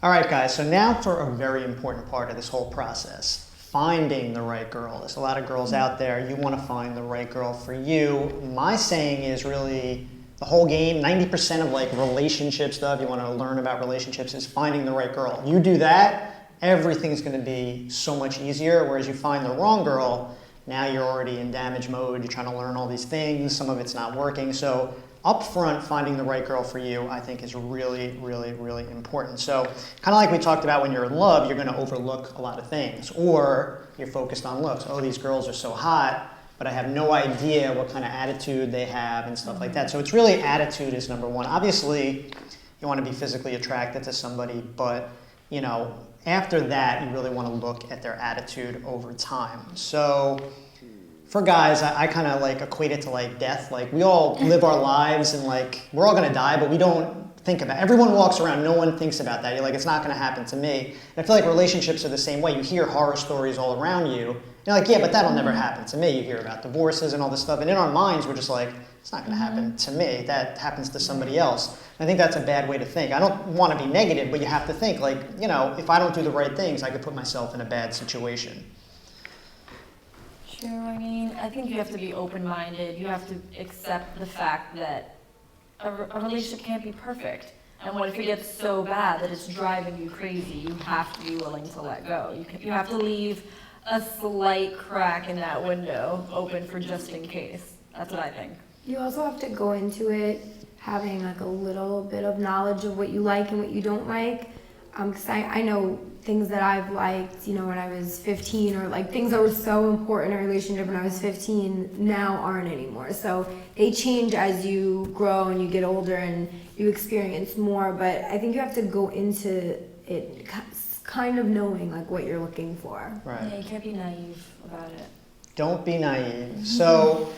All right, guys, so now for a very important part of this whole process, finding the right girl. There's a lot of girls out there. You want to find the right girl for you. My saying is really the whole game, 90% of like relationship stuff, you want to learn about relationships, is finding the right girl. You do that, everything's going to be so much easier, whereas you find the wrong girl, now you're already in damage mode, you're trying to learn all these things, some of it's not working. So up front, finding the right girl for you, I think, is really, really, really important. So kind of like we talked about when you're in love, you're going to overlook a lot of things. Or you're focused on looks. Oh, these girls are so hot, but I have no idea what kind of attitude they have and stuff like that. So it's really attitude is number one. Obviously, you want to be physically attracted to somebody, but you know, after that, you really want to look at their attitude over time. So for guys, I kind of like equate it to like death. Like we all live our lives and like we're all gonna die, but we don't think about it. Everyone walks around, no one thinks about that. You're like, it's not gonna happen to me. And I feel like relationships are the same way. You hear horror stories all around you. You're like, yeah, but that'll never happen to me. You hear about divorces and all this stuff. And in our minds, we're just like, it's not gonna happen to me. That happens to somebody else. And I think that's a bad way to think. I don't wanna be negative, but you have to think like, you know, if I don't do the right things, I could put myself in a bad situation. True. I mean, I think you have to be open-minded. You have to accept the fact that a relationship can't be perfect. And what if it gets so bad that it's driving you crazy? You have to be willing to let go. You have to leave a slight crack in that window open for just in case. That's what I think. You also have to go into it having like a little bit of knowledge of what you like and what you don't like. Because I know things that I've liked, you know, when I was 15, or like things that were so important in a relationship when I was 15 now aren't anymore. So they change as you grow and you get older and you experience more. But I think you have to go into it kind of knowing like what you're looking for. Right. Yeah, you can't be naive about it. Don't be naive. So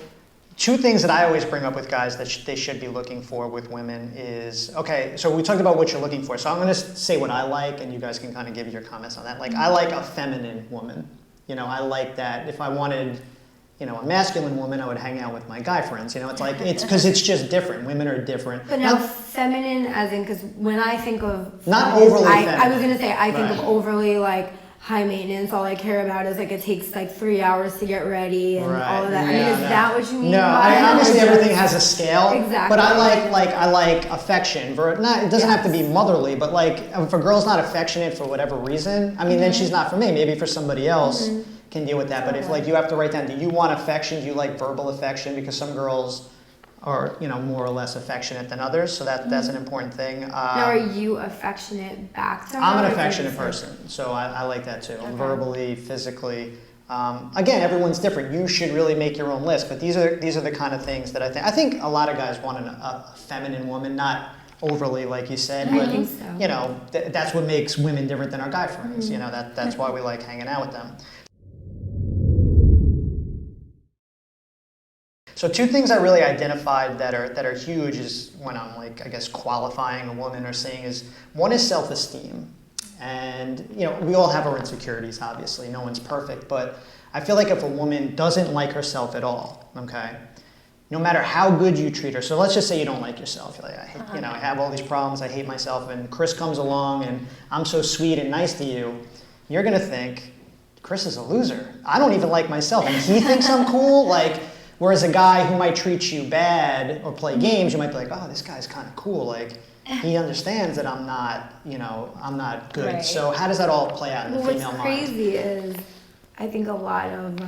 two things that I always bring up with guys that they should be looking for with women is, okay, so we talked about what you're looking for. So I'm going to say what I like, and you guys can kind of give your comments on that. Like, I like a feminine woman. You know, I like that. If I wanted, you know, a masculine woman, I would hang out with my guy friends. You know, it's like, it's because it's just different. Women are different. But now feminine as in, because when I think of... Not overly feminine. I was going to say, I think of overly like, high maintenance. All I care about is like it takes like 3 hours to get ready and all of that. I mean, is that what you mean? No, obviously everything has a scale. Exactly. But I like affection. It doesn't have to be motherly, but like if a girl's not affectionate for whatever reason, I mean, then she's not for me. Maybe for somebody else can deal with that. But if like you have to write down, do you want affection? Do you like verbal affection? Because some girls are, you know, more or less affectionate than others, so that's an important thing. Now, are you affectionate back to her? I'm an affectionate person, so I like that too. Okay. Verbally, physically. Again, everyone's different. You should really make your own list, but these are the kind of things that I think a lot of guys want a feminine woman, not overly, like you said, but I think so. You know, that's what makes women different than our guy friends. You know, that's why we like hanging out with them. So two things I really identified that are huge is when I'm like, I guess, qualifying a woman or saying is, one is self-esteem. And, you know, we all have our insecurities, obviously. No one's perfect. But I feel like if a woman doesn't like herself at all, okay, no matter how good you treat her. So let's just say you don't like yourself. You're like, you know, I have all these problems. I hate myself. And Chris comes along and I'm so sweet and nice to you. You're going to think, Chris is a loser. I don't even like myself. And he thinks I'm cool. Like, whereas a guy who might treat you bad or play games, you might be like, oh, this guy's kind of cool. Like, he understands that I'm not, you know, I'm not good. Right. So how does that all play out in the female mind? What's crazy is, I think a lot of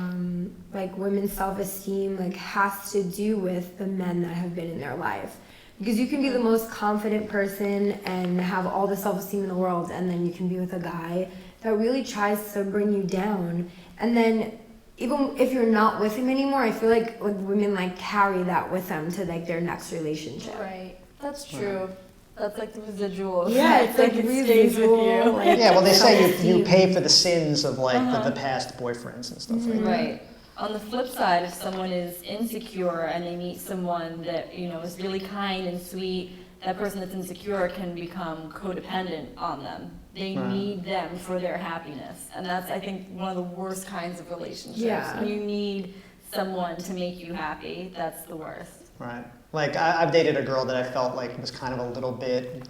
like women's self-esteem like has to do with the men that have been in their life. Because you can be the most confident person and have all the self-esteem in the world, and then you can be with a guy that really tries to bring you down. And then even if you're not with him anymore, I feel like women like carry that with them to like their next relationship. Right. That's true. That's like the residual. Yeah, it's like it stays with you. Like, yeah, well, they say you pay for the sins of like the past boyfriends and stuff like that. Right. On the flip side, if someone is insecure and they meet someone that, you know, is really kind and sweet, that person that's insecure can become codependent on them. They need them for their happiness. And that's, I think, one of the worst kinds of relationships. Yeah. When you need someone to make you happy, that's the worst. Right. Like, I've dated a girl that I felt like was kind of a little bit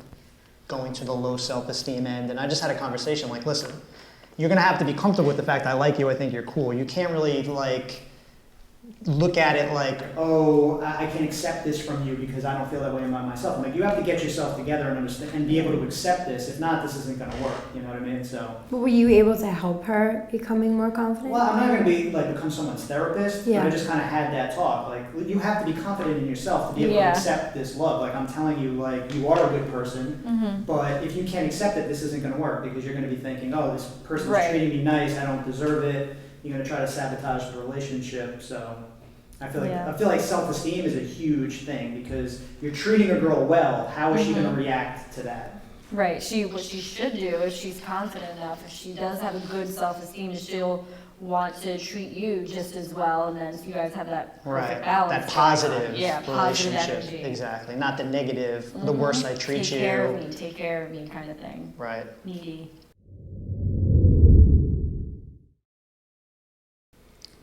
going to the low self-esteem end. And I just had a conversation like, listen, you're gonna have to be comfortable with the fact I like you, I think you're cool. You can't really like look at it like, oh, I can accept this from you because I don't feel that way about myself. I'm like, you have to get yourself together and understand and be able to accept this. If not, this isn't gonna work. You know what I mean? So. But were you able to help her becoming more confident? Well, I'm not gonna be like become someone's therapist, Yeah. but I just kind of had that talk. Like, you have to be confident in yourself to be able Yeah. to accept this love. Like, I'm telling you, like, you are a good person, but if you can't accept it, this isn't gonna work because you're gonna be thinking, oh, this person's Right. treating me nice, I don't deserve it. You're gonna try to sabotage the relationship. So, Yeah. I feel like self-esteem is a huge thing because you're treating a girl well. How is she gonna react to that? Right. What she should do if she's confident enough, if she does have a good self-esteem, she'll want to treat you just as well, and then you guys have that perfect balance. That positive positive relationship. energy. Exactly. Not the negative, the worse I treat Take care of me kind of thing. Right. Needy.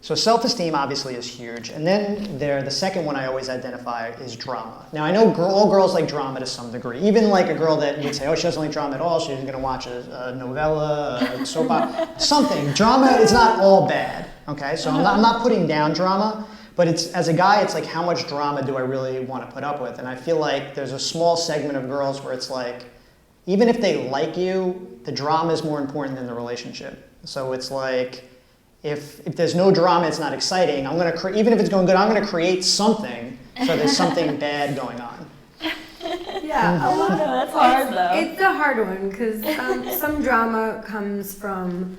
So self-esteem obviously is huge. And then the second one I always identify is drama. Now I know all girls like drama to some degree. Even like a girl that would say, oh, she doesn't like drama at all, she's gonna watch a novella, a soap opera, something. Drama is not all bad, okay? So I'm not putting down drama, but it's, as a guy, it's like how much drama do I really wanna put up with? And I feel like there's a small segment of girls where it's like, even if they like you, the drama is more important than the relationship. So it's like, if there's no drama, it's not exciting. I'm gonna even if it's going good, I'm gonna create something so there's something bad going on. Yeah, a lot of That's hard though. It's a hard one because some drama comes from,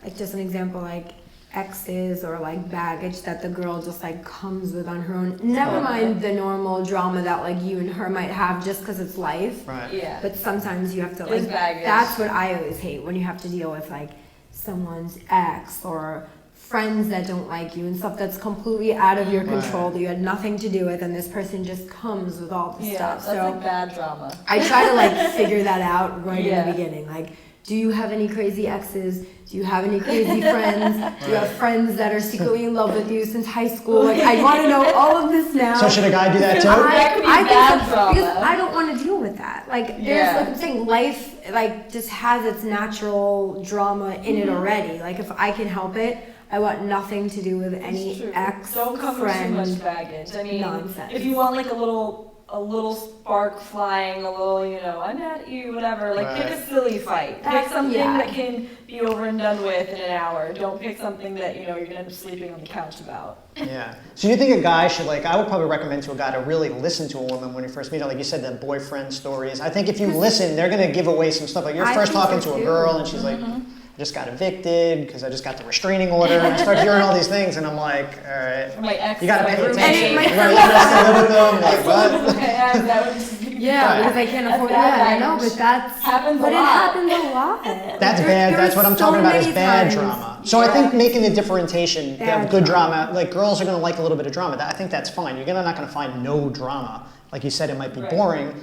like just an example, like exes or like baggage that the girl just like comes with on her own. Never mind the normal drama that like you and her might have just because it's life. Right. Yeah. But sometimes you have to There's like, baggage. that's what I always hate when you have to deal with like someone's ex or friends that don't like you and stuff that's completely out of your control that you had nothing to do with, and this person just comes with all the Yeah, stuff. that's So like bad drama. I try to like figure that out right in Yeah. the beginning. Like, do you have any crazy exes? Do you have any crazy friends? Do you have friends that are secretly in love with you since high school? Like, I want to know all of this now. So should a guy do that too? That could be I think bad so, drama. because I don't want to deal with that. Like, there's Yeah. like I'm saying, life like just has its natural drama in it already. Like, if I can help it, I want nothing to do with It's any true. ex Don't come friend. with too much baggage. I mean, nonsense. if you want like a little spark flying, a little, you know, I'm mad at you, whatever. Like pick a Right. silly fight. Pick That's- something yeah. that can be over and done with in an hour. Don't pick something that you know you're gonna end up sleeping on the couch about. Yeah. So you think a guy should like? I would probably recommend to a guy to really listen to a woman when you first meet her. Like you said, the boyfriend stories. I think if you listen, they're gonna give away some stuff. Like you're I first think talking so to a too. girl and she's like, I just got evicted because I just got the restraining order. And I start hearing all these things, and I'm like, all right, My ex. you gotta pay my attention. roommate. You gotta live with them. Like what? My ex, that would just be Yeah, Right. because I can't That's afford bad that. I know, baggage. but that's Happens a but it lot. happens a lot. That's There- bad. there That's are what I'm so talking about is many bad times- drama. So I think making the differentiation, Bad of good drama. drama, like girls are gonna like a little bit of drama. I think that's fine. You're not gonna find no drama. Like you said, it might be Right. boring.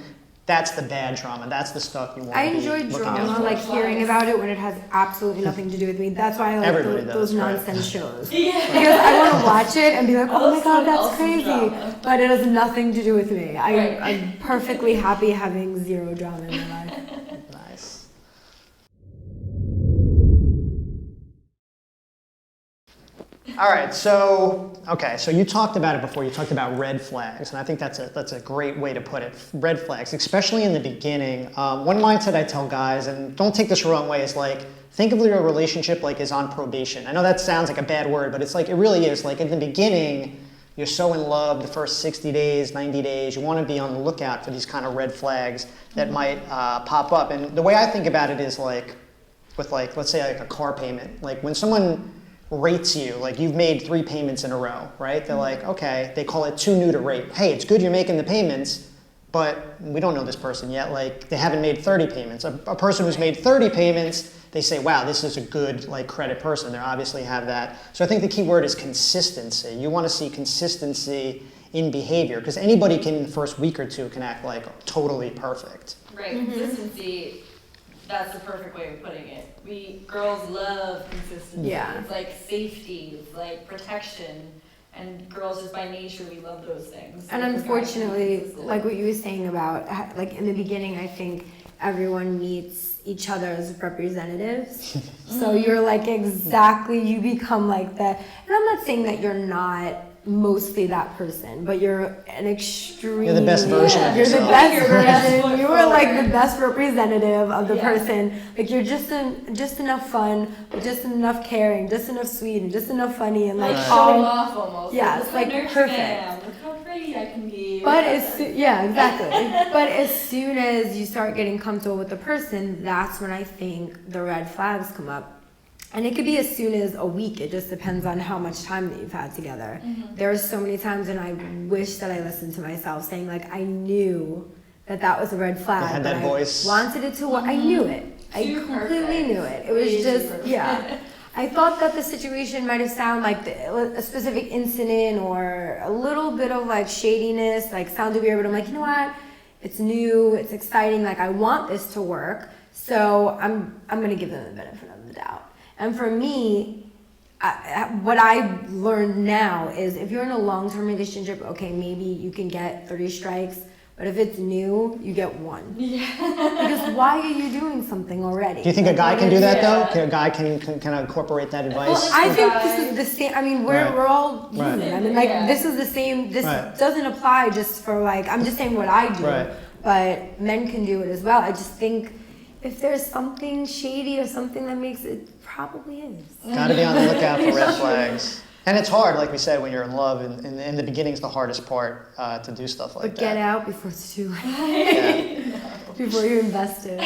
That's the bad drama. That's the stuff you want I to be enjoy looking drama, at. like hearing about it when it has absolutely nothing to do with me. That's why I like Everybody does, those right. nonsense shows. Yeah. Because I want to watch it and be like, oh my love god, someone that's else's crazy. drama. But it has nothing to do with me. Right. I'm perfectly happy having zero drama in my life. Nice. All right, so you talked about it before. You talked about red flags, and I think that's a great way to put it. Red flags, especially in the beginning. One mindset I tell guys, and don't take this the wrong way, is like think of your relationship like is on probation. I know that sounds like a bad word, but it's like it really is. Like in the beginning, you're so in love. The first 60 days, 90 days, you want to be on the lookout for these kind of red flags that might pop up. And the way I think about it is like with like let's say like a car payment. Like when someone rates you, like you've made 3 payments in a row, right? They're like, okay, they call it too new to rate. Hey, it's good you're making the payments, but we don't know this person yet. Like they haven't made 30 payments. A person who's made 30 payments, they say, wow, this is a good like credit person. They obviously have that. So I think the key word is consistency. You want to see consistency in behavior because anybody can in the first week or two can act like totally perfect. Right, consistency, that's the perfect way of putting it. We girls love consistency. Yeah. It's like safety, it's like protection, and girls just by nature we love those things. And So unfortunately, consistent. like what you were saying about, like in the beginning, I think everyone meets each other as representatives. So you're like you become like the, and I'm not saying that you're not mostly that person, but you're an extreme. You're the best version of You're the yourself. best Your best version. foot You are like forward. the best representative of the Yeah. person. Like you're just enough fun, but just enough caring, just enough sweet, and just enough funny, and like Like all. showing off almost. Yeah, Look it's how like nurturing I perfect. am. Look how pretty I can be. But yeah, exactly. But as soon as you start getting comfortable with the person, that's when I think the red flags come up. And it could be as soon as a week. It just depends on how much time that you've had together. There are so many times when I wish that I listened to myself saying like I knew that was a red flag. You had but that voice. I wanted it to. I knew it. I Too completely perfect. knew it. It was Way too just perfect. yeah. I thought that the situation might have sounded like a specific incident or a little bit of like shadiness, like sounded weird, but I'm like, you know what? It's new, it's exciting, like I want this to work, so I'm gonna give them the benefit of the doubt. And for me, what I learned now is if you're in a long-term relationship, okay, maybe you can get 30 strikes, but if it's new, you get 1. Yeah. Because why are you doing something already? Do you think a guy can do that though? Yeah. Can a guy can incorporate that advice? Well, I think this is the same. I mean, Right. we're all human. Right. I mean, like Yeah. this is the same. This Right. doesn't apply just for like. I'm just saying what I do. Right. But men can do it as well. I just think if there's something shady or something that makes it, probably is. Got to be on the lookout for red flags. And it's hard, like we said, when you're in love, and in the beginning's the hardest part to do stuff like But get that. out before it's too late. Yeah. Before you're invested.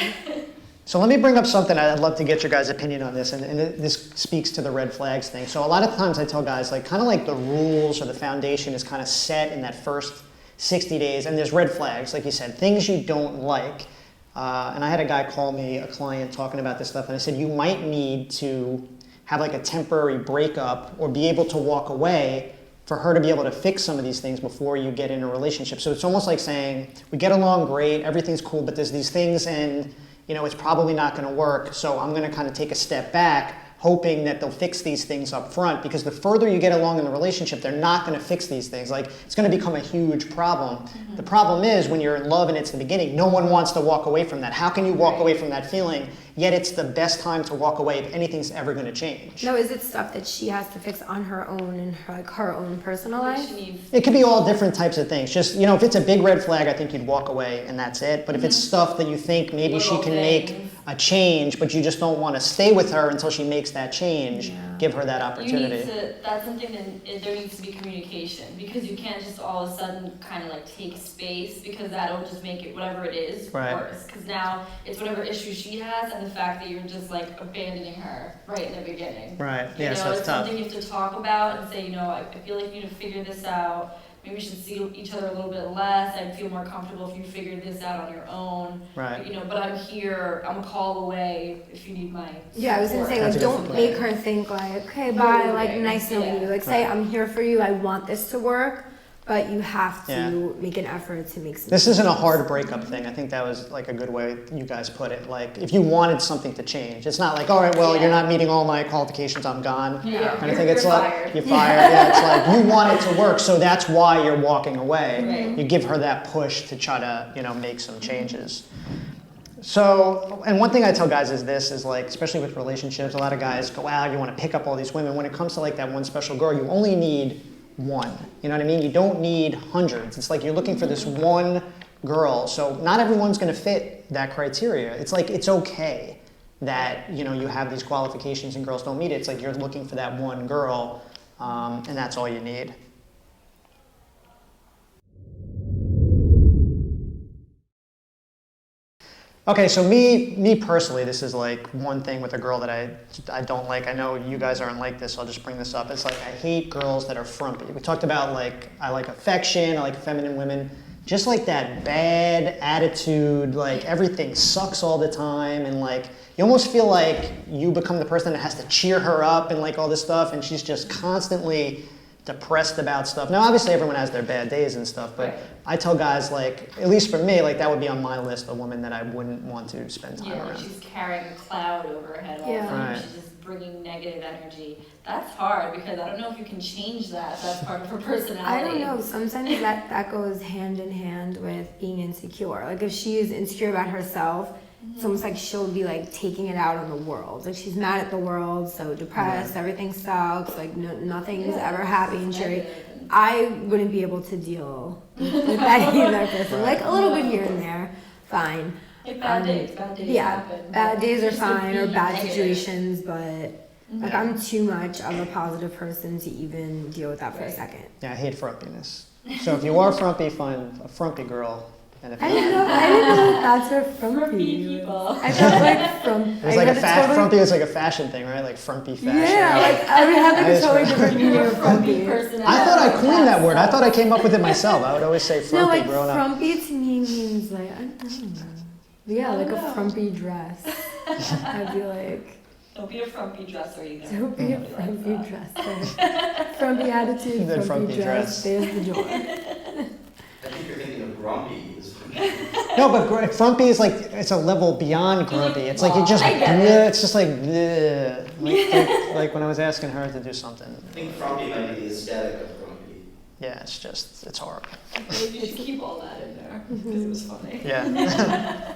So let me bring up something. I'd love to get your guys' opinion on this, and this speaks to the red flags thing. So a lot of times I tell guys, like, kind of like the rules or the foundation is kind of set in that first 60 days, and there's red flags, like you said, things you don't like. And I had a guy call me, a client, talking about this stuff, and I said, you might need to have like a temporary breakup or be able to walk away for her to be able to fix some of these things before you get in a relationship. So it's almost like saying, we get along great, everything's cool, but there's these things and it's probably not gonna work, so I'm gonna kind of take a step back, hoping that they'll fix these things up front, because the further you get along in the relationship, they're not gonna fix these things. Like, it's gonna become a huge problem. The problem is when you're in love and it's the beginning, no one wants to walk away from that. How can you walk away from that feeling? Yet it's the best time to walk away if anything's ever gonna change. No, is it stuff that she has to fix on her own in her own personal life? It could be all different types of things. Just, if it's a big red flag, I think you'd walk away and that's it. But if it's stuff that you think maybe she Little can things. make a change, but you just don't want to stay with her until she makes that change, give her that You need opportunity. to, that's something that there needs to be communication, because you can't just all of a sudden kind of like take space, because that'll just make it, whatever it is, Right. worse. Because now it's whatever issue she has and the fact that you're just like abandoning her right in the beginning. Right, yeah, so it's it's tough. something you have to talk about and say, I feel like you need to figure this out. Maybe we should see each other a little bit less. I'd feel more comfortable if you figured this out on your own. Right. But I'm here. I'm a call away if you need my Yeah, I was gonna say, That's like, a don't good make her think like, okay, bye, like, Moving. nice knowing Yeah. you. Like, say, I'm here for you, I want this to work, but you have to Yeah. make an effort to make some. This isn't a hard breakup thing. I think that was like a good way you guys put it. Like, if you wanted something to change, it's not like, all right, well, Yeah. you're not meeting all my qualifications, I'm gone. Yeah. And I think it's You're like, fired. you're fired. Yeah, it's like, you want it to work, so that's why you're walking away. Right. You give her that push to try to, make some changes. So, and one thing I tell guys is like, especially with relationships, a lot of guys go out, you want to pick up all these women. When it comes to like that one special girl, you only need one. You know what I mean? You don't need hundreds. It's like you're looking for this one girl. So not everyone's going to fit that criteria. It's like, it's okay that, you have these qualifications and girls don't meet it. It's like you're looking for that one girl, and that's all you need. Okay, so me personally, this is like one thing with a girl that I don't like. I know you guys aren't like this, so I'll just bring this up. It's like I hate girls that are frumpy. We talked about like I like affection, I like feminine women. Just like that bad attitude, like everything sucks all the time, and like you almost feel like you become the person that has to cheer her up and like all this stuff, and she's just constantly depressed about stuff. Now, obviously, everyone has their bad days and stuff, but Right. I tell guys, like, at least for me, like, that would be on my list, a woman that I wouldn't want to spend time Yeah, like around. she's carrying a cloud over her head all Yeah. the time. Right. She's just bringing negative energy. That's hard, because I don't know if you can change that. If that's part of her personality. I don't know. Sometimes that goes hand in hand with being insecure. Like if she is insecure about herself It's almost like she'll be like taking it out on the world. Like she's mad at the world, so depressed, everything sucks, like nothing's ever happy and cheery. I wouldn't be able to deal with that either person. Like a little bit here and there, fine. Like bad days Yeah, happen. bad days are Just to fine, or be bad negative. situations, but like I'm too much of a positive person to even deal with that for a second. Yeah, I hate frumpiness. So if you are frumpy, find a frumpy girl. And if I didn't know that that's where frumpy Frumpy people. I thought like from. There's like frumpy is like a fashion thing, right? Like frumpy fashion. Yeah, like I would have like That a is totally frumpy. different meaning of frumpy. I thought I coined that word. I thought I came up with it myself. I would always say No, frumpy like growing up. frumpy to me means like I don't know. Yeah, like a frumpy dress. I'd be like, Don't be a frumpy dresser either. don't be a frumpy dresser. Frumpy attitude, And then frumpy frumpy dress. dress. There's the door. I think you're thinking of grumpy. No, but frumpy is like, it's a level beyond grumpy. It's like you just, I get it. bleh, it's just like, bleh. Like when I was asking her to do something. I think frumpy might be the aesthetic of grumpy. Yeah, it's just, it's horrible. Maybe you should keep all that in there because it was funny. Yeah.